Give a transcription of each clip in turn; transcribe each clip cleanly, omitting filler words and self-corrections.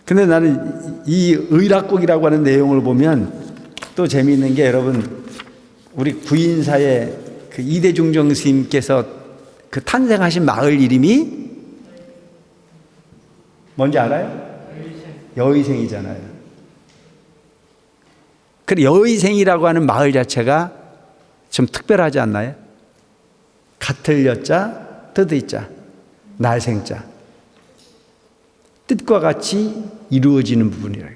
근데 나는 이 의락곡이라고 하는 내용을 보면 또 재미있는 게, 여러분, 우리 구인사의 그 이대중정 스님께서 그 탄생하신 마을 이름이 뭔지 알아요? 여의생이잖아요. 그래, 여의생이라고 하는 마을 자체가 좀 특별하지 않나요? 같을 여자, 뜻의 자, 날생자. 뜻과 같이 이루어지는 부분이라.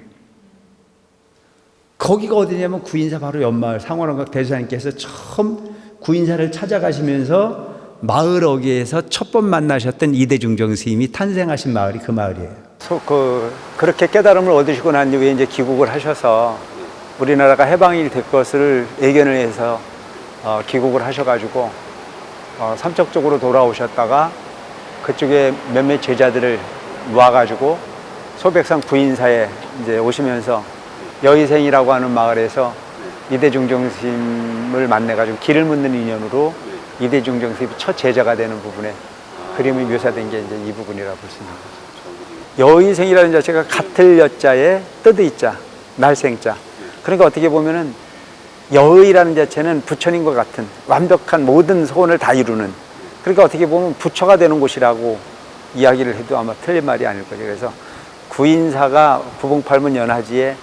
거기가 어디냐면 구인사 바로 옆마을, 상원원각 대주사님께서 처음 구인사를 찾아가시면서 마을 어귀에서 첫 번 만나셨던 이대중정 스님이 탄생하신 마을이 그 마을이에요. 그렇게 깨달음을 얻으시고 난 이후에 이제 귀국을 하셔서 우리나라가 해방이 될 것을 예견을 해서 귀국을 하셔가지고 삼척 쪽으로 돌아오셨다가 그쪽에 몇몇 제자들을 모아가지고 소백산 구인사에 이제 오시면서 여의생이라고 하는 마을에서 이대중정 스님을 만나가지고 길을 묻는 인연으로 이대중정 스님이 첫 제자가 되는 부분에 그림이 묘사된 게 이제 이 부분이라고 볼 수 있는 거죠. 여의생이라는 자체가 같을 여자에 뜻의 자, 날생자. 그러니까 어떻게 보면은 여의라는 자체는 부처님과 같은 완벽한 모든 소원을 다 이루는, 그러니까 어떻게 보면 부처가 되는 곳이라고 이야기를 해도 아마 틀린 말이 아닐 거죠. 그래서 구인사가 구봉팔문 연화지에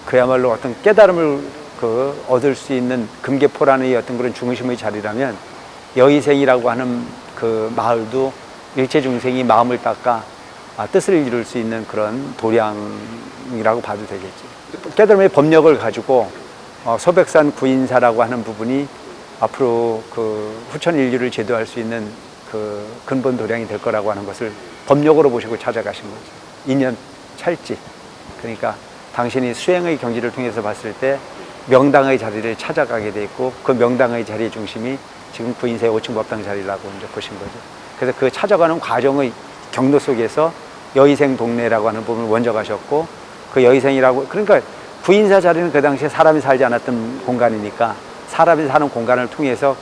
그야말로 어떤 깨달음을 얻을 수 있는 금계포라는 이 어떤 그런 중심의 자리라면, 여의생이라고 하는 그 마을도 일체 중생이 마음을 닦아 뜻을 이룰 수 있는 그런 도량이라고 봐도 되겠지. 깨달음의 법력을 가지고 소백산 구인사라고 하는 부분이 앞으로 그 후천 인류를 제도할 수 있는 그 근본 도량이 될 거라고 하는 것을 법력으로 보시고 찾아가신 거죠. 인연 찰지. 그러니까 당신이 수행의 경지를 통해서 봤을 때 명당의 자리를 찾아가게 돼 있고, 그 명당의 자리의 중심이 지금 구인사의 5층 법당 자리라고 이제 보신 거죠. 그래서 그 찾아가는 과정의 경로 속에서 여의생 동네라고 하는 부분을 먼저 가셨고, 그 여의생이라고, 그러니까 구인사 자리는 그 당시에 사람이 살지 않았던 공간이니까 사람이 사는 공간을 통해서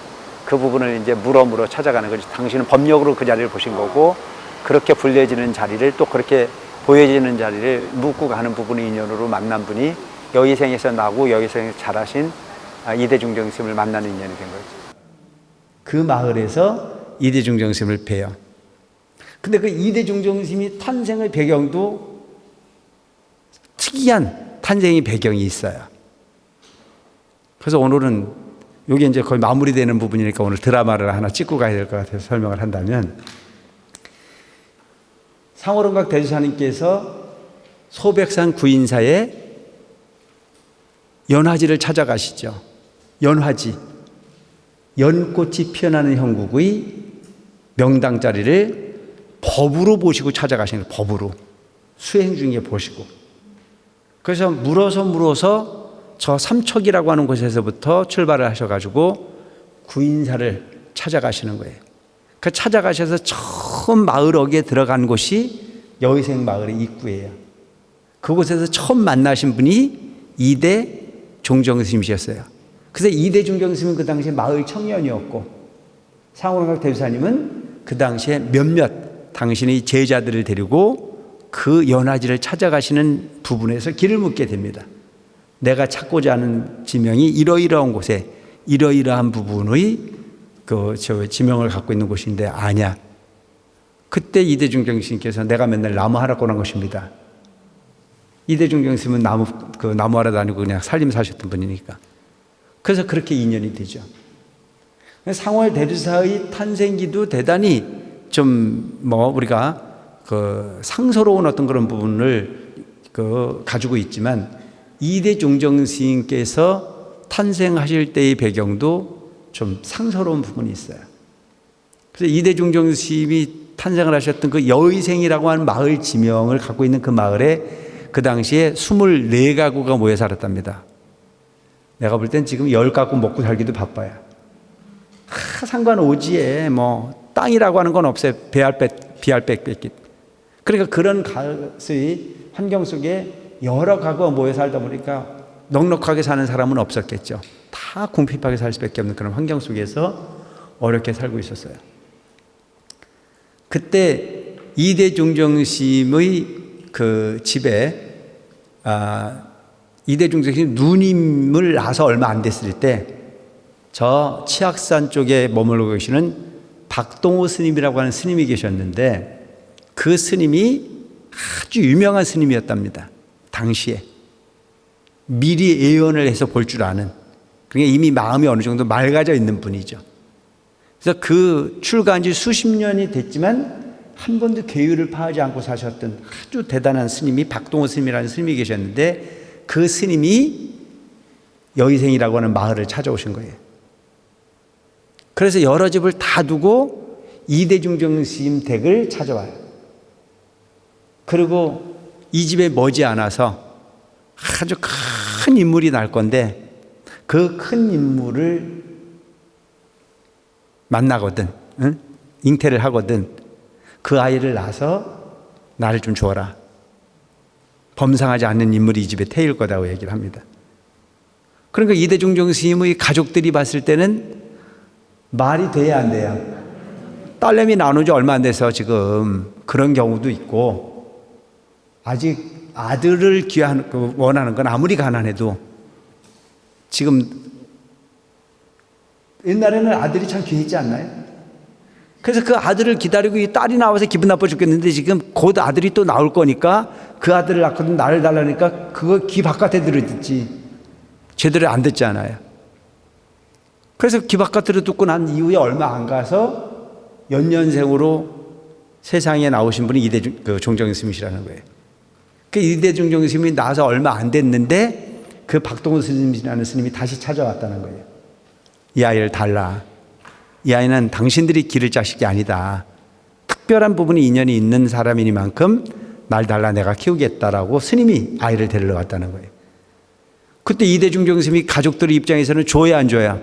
그 부분을 이제 물어 찾아가는 거죠. 당신은 법력으로 그 자리를 보신 거고, 그렇게 불려지는 자리를 또 그렇게 보여지는 자리를 묻고 가는 부분의 인연으로 만난 분이 여의생에서 나고 여의생에서 자라신 이대중정 스님을 만나는 인연이 된 거죠. 그 마을에서 이대중정 스님을 뵈요. 근데 그 이대중정 스님이 탄생의 배경도 특이한 탄생의 배경이 있어요. 그래서 오늘은 여기 이제 거의 마무리되는 부분이니까 오늘 드라마를 하나 찍고 가야 될 것 같아서 설명을 한다면, 상호론각 대주사님께서 소백산 구인사에 연화지를 찾아가시죠. 연화지, 연꽃이 피어나는 형국의 명당 자리를 법으로 보시고 찾아가시는 거예요. 법으로 수행 중에 보시고, 그래서 물어서 저 삼척이라고 하는 곳에서부터 출발을 하셔가지고 구인사를 찾아가시는 거예요. 그 찾아가셔서 처음 마을 어귀에 들어간 곳이 여의생 마을의 입구예요. 그곳에서 처음 만나신 분이 이대 종정 스님이셨어요. 그래서 이대 종정 스님은 그 당시에 마을 청년이었고, 상호론각 대주사님은 그 당시에 몇몇 당신의 제자들을 데리고 그 연화지를 찾아가시는 부분에서 길을 묻게 됩니다. 내가 찾고자 하는 지명이 이러이러한 곳에 이러이러한 부분의 지명을 갖고 있는 곳인데 아냐. 그때 이대중정 스님께서 내가 맨날 나무하러 꺼낸 것입니다. 이대중정 스님은 나무하러 다니고 그냥 살림 사셨던 분이니까. 그래서 그렇게 인연이 되죠. 상월 대주사의 탄생기도 대단히 좀 우리가 상서로운 어떤 그런 부분을 가지고 있지만, 이대중정 스님께서 탄생하실 때의 배경도 좀 상서로운 부분이 있어요. 그래서 이대중정 스님이 탄생을 하셨던 그 여의생이라고 하는 마을 지명을 갖고 있는 그 마을에 그 당시에 24가구가 모여 살았답니다. 내가 볼 땐 지금 10가구 먹고 살기도 바빠요. 상관오지에 땅이라고 하는 건 없어요. 비알백 뺏기. 그러니까 그런 가수의 환경 속에 여러 가구가 모여 살다 보니까 넉넉하게 사는 사람은 없었겠죠. 다 궁핍하게 살 수밖에 없는 그런 환경 속에서 어렵게 살고 있었어요. 그때 이대 중정스님의 그 집에 이대 중정스님 누님을 낳아서 얼마 안 됐을 때 저 치악산 쪽에 머물고 계시는 박동호 스님이라고 하는 스님이 계셨는데 그 스님이 아주 유명한 스님이었답니다. 당시에 미리 예언을 해서 볼 줄 아는, 그러니까 이미 마음이 어느 정도 맑아져 있는 분이죠. 그래서 그 출가한 지 수십 년이 됐지만 한 번도 계율을 파하지 않고 사셨던 아주 대단한 스님이 박동호 스님이라는 스님이 계셨는데 그 스님이 여의생이라고 하는 마을을 찾아오신 거예요. 그래서 여러 집을 다 두고 이대중정 스님 댁을 찾아와요. 그리고 이 집에 머지않아서 아주 큰 인물이 날 건데 그 큰 인물을 만나거든, 응? 잉태를 하거든 그 아이를 낳아서 나를 좀 주어라. 범상하지 않는 인물이 이 집에 태일 거다고 얘기를 합니다. 그러니까 이대중정 스님의 가족들이 봤을 때는 말이 돼야 안 돼요. 딸내미 나눈 지 얼마 안 돼서 지금 그런 경우도 있고 아직 아들을 원하는 건 아무리 가난해도 지금 옛날에는 아들이 참 귀했지 않나요? 그래서 그 아들을 기다리고 이 딸이 나와서 기분 나빠 죽겠는데 지금 곧 아들이 또 나올 거니까 그 아들을 낳거든 나를 달라니까 그거 귀 바깥에 들어듣지 제대로 안 듣잖아요. 그래서 귀 바깥으로 듣고 난 이후에 얼마 안 가서 연년생으로 세상에 나오신 분이 종정 스님이시라는 거예요. 그 이대중정 스님이 나와서 얼마 안 됐는데 그 박동호 스님이라는 스님이 다시 찾아왔다는 거예요. 이 아이를 달라. 이 아이는 당신들이 기를 자식이 아니다. 특별한 부분이 인연이 있는 사람이니만큼 날 달라 내가 키우겠다라고 스님이 아이를 데리러 왔다는 거예요. 그때 이대중정 스님이 가족들의 입장에서는 줘야 안 줘야?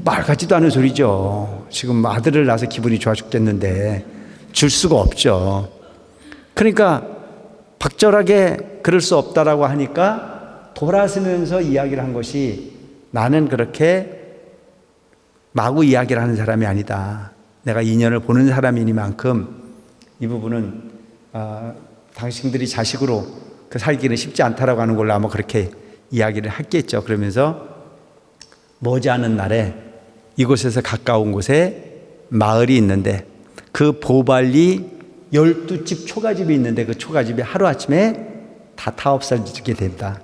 말 같지도 않은 소리죠. 지금 아들을 낳아서 기분이 좋아 죽겠는데 줄 수가 없죠. 그러니까 박절하게 그럴 수 없다라고 하니까 돌아서면서 이야기를 한 것이 나는 그렇게 마구 이야기를 하는 사람이 아니다. 내가 인연을 보는 사람이니만큼 이 부분은 당신들이 자식으로 그 살기는 쉽지 않다라고 하는 걸로 아마 그렇게 이야기를 했겠죠. 그러면서 머지않은 날에 이곳에서 가까운 곳에 마을이 있는데 그 보발리 12집 초가집이 있는데 그 초가집이 하루아침에 다 타업사지게 된다.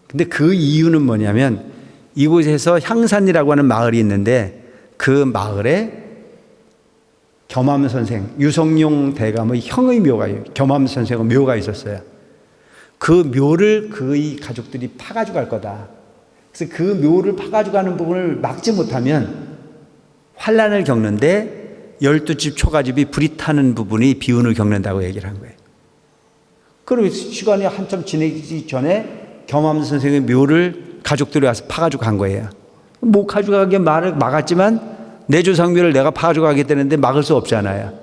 근데 그 이유는 뭐냐면 이곳에서 향산이라고 하는 마을이 있는데 그 마을에 겸암 선생, 유성룡 대감의 형의 묘가, 겸암 선생의 묘가 있었어요. 그 묘를 그의 가족들이 파가지고 갈 거다. 그래서 그 묘를 파가지고 가는 부분을 막지 못하면 환란을 겪는데 12집 초가집이 불이 타는 부분이 비운을 겪는다고 얘기를 한 거예요. 그리고 시간이 한참 지내기 전에 겸암 선생의 묘를 가족들이 와서 파가지고 간 거예요. 못 가져가게 말을 막았지만 내 조상묘를 내가 파가지고 가겠다는데 막을 수 없잖아요.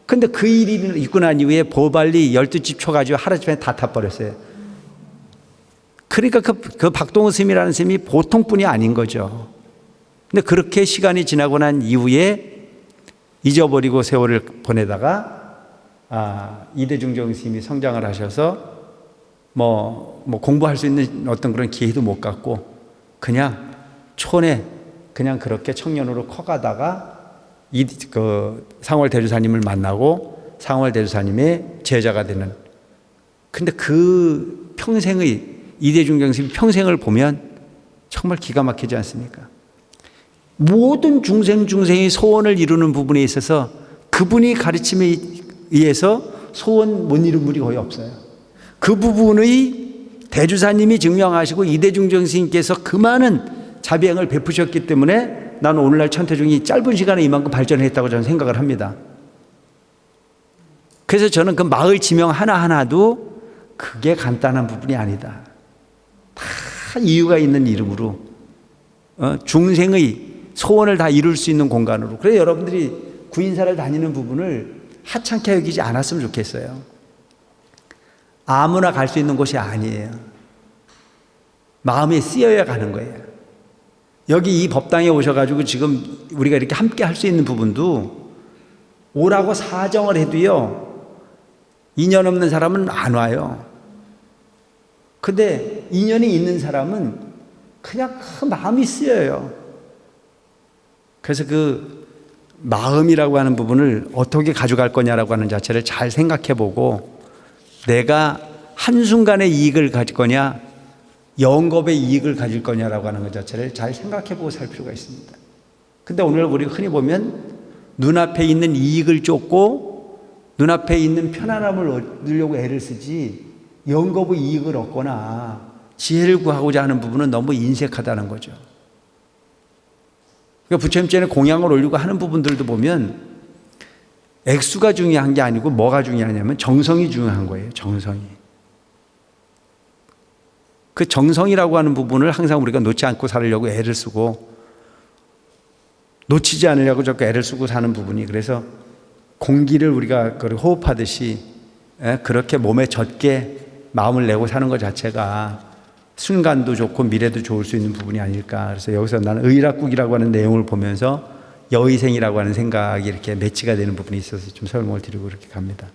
근데 그 일이 있고 난 이후에 보발리 12집 초가집이 하루아침에 다 타버렸어요. 그러니까 그 박동호 스님이라는 스님이 보통 분이 아닌 거죠. 근데 그렇게 시간이 지나고 난 이후에 잊어버리고 세월을 보내다가 이대중정 스님이 성장을 하셔서 뭐 공부할 수 있는 어떤 그런 기회도 못 갖고 그냥 촌에 그냥 그렇게 청년으로 커가다가 상월 대주사님을 만나고 상월 대주사님의 제자가 되는. 근데 그 평생의 이대중정 스님 평생을 보면 정말 기가 막히지 않습니까? 모든 중생이 소원을 이루는 부분에 있어서 그분이 가르침에 의해서 소원 못 이룬 분이 거의 없어요. 그 부분의 대주사님이 증명하시고 이대중정 스님께서 그 많은 자비행을 베푸셨기 때문에 나는 오늘날 천태중이 짧은 시간에 이만큼 발전했다고 저는 생각을 합니다. 그래서 저는 그 마을 지명 하나하나도 그게 간단한 부분이 아니다. 다 이유가 있는 이름으로 중생의 소원을 다 이룰 수 있는 공간으로. 그래서 여러분들이 구인사를 다니는 부분을 하찮게 여기지 않았으면 좋겠어요. 아무나 갈 수 있는 곳이 아니에요. 마음에 쓰여야 가는 거예요. 여기 이 법당에 오셔가지고 지금 우리가 이렇게 함께 할 수 있는 부분도 오라고 사정을 해도요, 인연 없는 사람은 안 와요. 근데 인연이 있는 사람은 그냥 그 마음이 쓰여요. 그래서 그 마음이라고 하는 부분을 어떻게 가져갈 거냐라고 하는 자체를 잘 생각해 보고, 내가 한순간의 이익을 가질 거냐, 영겁의 이익을 가질 거냐라고 하는 것 자체를 잘 생각해 보고 살 필요가 있습니다. 근데 오늘 우리가 흔히 보면 눈앞에 있는 이익을 쫓고 눈앞에 있는 편안함을 얻으려고 애를 쓰지, 영겁의 이익을 얻거나 지혜를 구하고자 하는 부분은 너무 인색하다는 거죠. 그러니까 부처님 전에 공양을 올리고 하는 부분들도 보면 액수가 중요한 게 아니고 뭐가 중요하냐면 정성이 중요한 거예요. 정성이. 그 정성이라고 하는 부분을 항상 우리가 놓지 않고 살려고 애를 쓰고, 놓치지 않으려고 자꾸 애를 쓰고 사는 부분이, 그래서 공기를 우리가 호흡하듯이 그렇게 몸에 젖게 마음을 내고 사는 것 자체가 순간도 좋고 미래도 좋을 수 있는 부분이 아닐까. 그래서 여기서 나는 의락국이라고 하는 내용을 보면서 여의생이라고 하는 생각이 이렇게 매치가 되는 부분이 있어서 좀 설명을 드리고 이렇게 갑니다.